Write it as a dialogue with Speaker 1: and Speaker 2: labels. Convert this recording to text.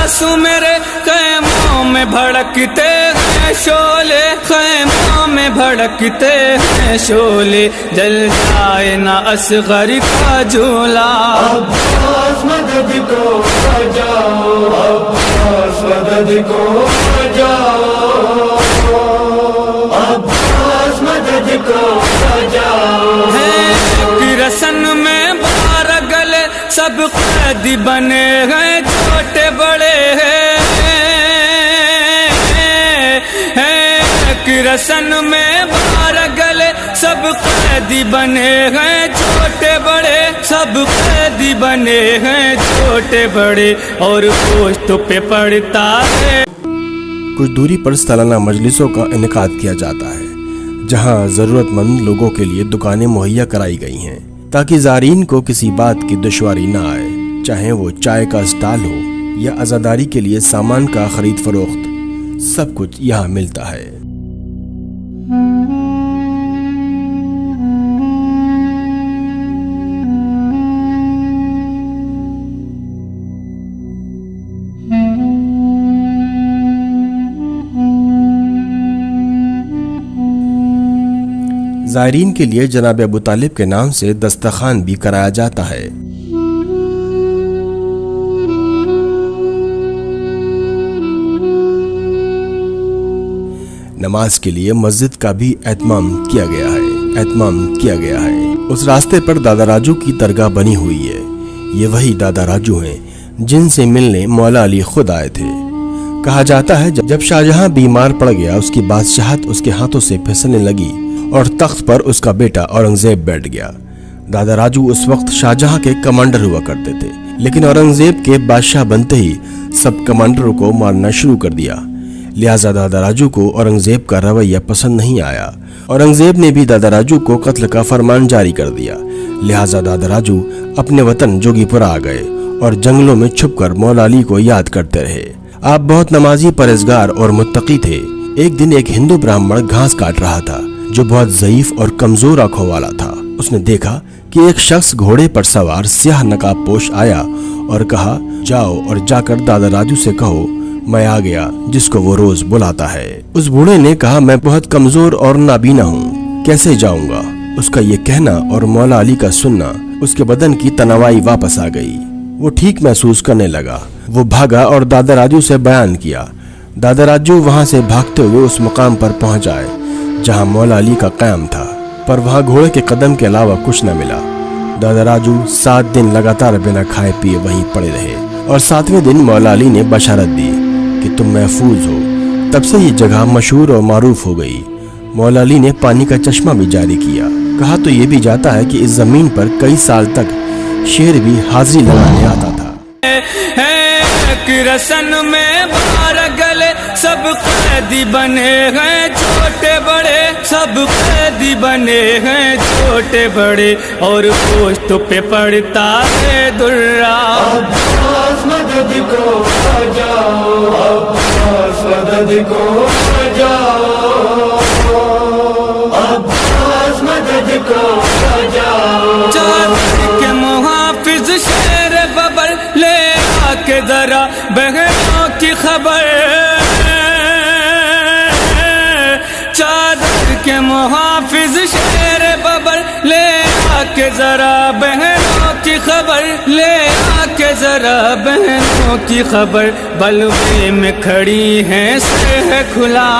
Speaker 1: عباس میرے خیموں میں بھڑکتے ہیں شعلے خیموں میں بھڑکتے ہیں شعلے جل جائے نہ اصغر کا جھولا
Speaker 2: عباس مدد کو آ جاؤ عباس مدد کو آ جاؤ عباس مدد کو آ جاؤ
Speaker 1: رسن میں بار گلے سب قیدی بنے ہیں چھوٹے بڑے رسن میں بار گلے سب قیدی بنے ہیں چھوٹے بڑے سب قیدی بنے ہیں چھوٹے بڑے اور پوسٹ پہ پڑتا ہے.
Speaker 3: کچھ دوری پر سالانہ مجلسوں کا انعقاد کیا جاتا ہے جہاں ضرورت مند لوگوں کے لیے دکانیں مہیا کرائی گئی ہیں تاکہ زائرین کو کسی بات کی دشواری نہ آئے، چاہے وہ چائے کا اسٹال ہو یا عزاداری کے لیے سامان کا خرید فروخت، سب کچھ یہاں ملتا ہے. زائرین کے لیے جناب ابو طالب کے نام سے دسترخوان بھی کرایا جاتا ہے. نماز کے لیے مسجد کا بھی اہتمام کیا گیا ہے. اس راستے پر دادا راجو کی درگاہ بنی ہوئی ہے. یہ وہی دادا راجو ہیں جن سے ملنے مولا علی خود آئے تھے. کہا جاتا ہے جب شاہجہاں بیمار پڑ گیا اس کی بادشاہت اس کے ہاتھوں سے پھسلنے لگی اور تخت پر اس کا بیٹا اورنگزیب بیٹھ گیا. دادا راجو اس وقت شاہجہاں کے کمانڈر ہوا کرتے تھے، لیکن اورنگزیب کے بادشاہ بنتے ہی سب کمانڈروں کو مارنا شروع کر دیا. لہٰذا دادا راجو کو اورنگزیب کا رویہ پسند نہیں آیا. اورنگزیب نے بھی دادا راجو کو قتل کا فرمان جاری کر دیا. لہٰذا دادا راجو اپنے وطن جوگی پورہ آ گئے اور جنگلوں میں چھپ کر مولا علی کو یاد کرتے رہے. آپ بہت نمازی، پرہیزگار اور متقی تھے. ایک دن ایک ہندو براہمن گھاس کاٹ رہا تھا جو بہت ضعیف اور کمزور آنکھوں والا تھا. اس نے دیکھا کہ ایک شخص گھوڑے پر سوار سیاہ نقاب پوش آیا اور کہا، جاؤ اور جا کر دادا راجو سے کہو میں آ گیا جس کو وہ روز بلاتا ہے. اس بوڑھے نے کہا، میں بہت کمزور اور نابینا ہوں، کیسے جاؤں گا؟ اس کا یہ کہنا اور مولا علی کا سننا اس کے بدن کی تنوائی واپس آ گئی. وہ ٹھیک محسوس کرنے لگا. وہ بھاگا اور دادا راجو سے بیان کیا. دادا راجو وہاں سے بھاگتے ہوئے اس مقام پر پہنچ آئے جہاں مولا علی کا قیام تھا، پر وہاں گھوڑے کے قدم کے علاوہ کچھ نہ ملا. دادا راجو 7 دن لگاتار بنا کھائے پیے وہیں پڑے رہے اور 7ویں دن مولا علی نے بشارت دی کہ تم محفوظ ہو. تب سے یہ جگہ مشہور اور معروف ہو گئی. مولا علی نے پانی کا چشمہ بھی جاری کیا. کہا تو یہ بھی جاتا ہے کہ اس زمین پر کئی سال تک شیر بھی حاضری لگانے آتا تھا.
Speaker 1: رسن میں بار گلے سب قیدی بنے ہیں چھوٹے بڑے سب قیدی بنے ہیں چھوٹے بڑے اور پوسٹ پہ پڑتا ہے درہ.
Speaker 2: عباس مدد کو آ جاؤ عباس مدد کو آ جاؤ عباس مدد کو آ جاؤ.
Speaker 1: چادر کے محافظ شیر ببر لے آ کے ذرا بہنوں کی خبر. چادر کے محافظ شیر ببر لے آ کے ذرا بہنوں کی خبر لے آ کے ذرا بہنوں کی خبر. بلوے میں کھڑی ہیں سر ہے کھلا.